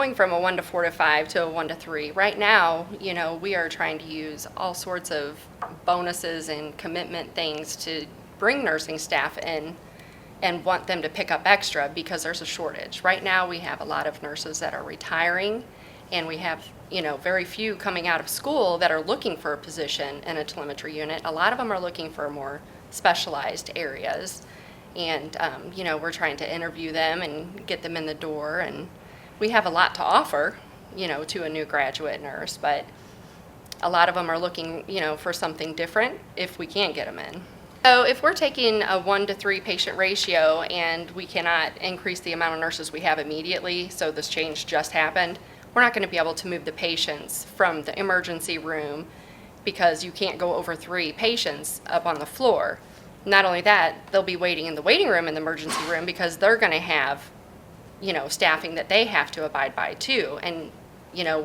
going from a 1 to 4 to 5 to a 1 to 3. Right now, we are trying to use all sorts of bonuses and commitment things to bring nursing staff in and want them to pick up extra because there's a shortage. Right now, we have a lot of nurses that are retiring, and we have, very few coming out of school that are looking for a position in a telemetry unit. A lot of them are looking for more specialized areas. And, we're trying to interview them and get them in the door. And we have a lot to offer, to a new graduate nurse. But a lot of them are looking, for something different if we can't get them in. So if we're taking a 1 to 3 patient ratio and we cannot increase the amount of nurses we have immediately, so this change just happened, we're not going to be able to move the patients from the emergency room because you can't go over 3 patients up on the floor. Not only that, they'll be waiting in the waiting room in the emergency room because they're going to have, staffing that they have to abide by too. And,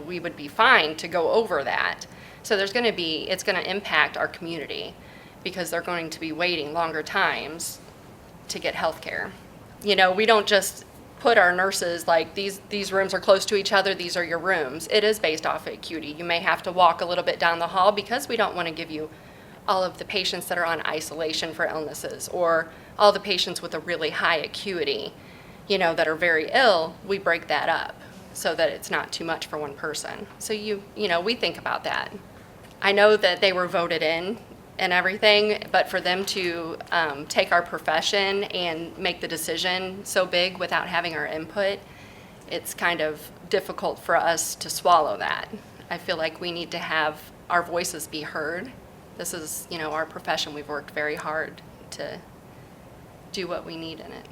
we would be fine to go over that. So it's going to impact our community because they're going to be waiting longer times to get health care. We don't just put our nurses like these rooms are close to each other, these are your rooms. It is based off of acuity. You may have to walk a little bit down the hall because we don't want to give you all of the patients that are on isolation for illnesses or all the patients with a really high acuity, that are very ill. We break that up so that it's not too much for one person. So we think about that. I know that they were voted in and everything, but for them to take our profession and make the decision so big without having our input, it's kind of difficult for us to swallow that. I feel like we need to have our voices be heard. This is, our profession. We've worked very hard to do what we need in it.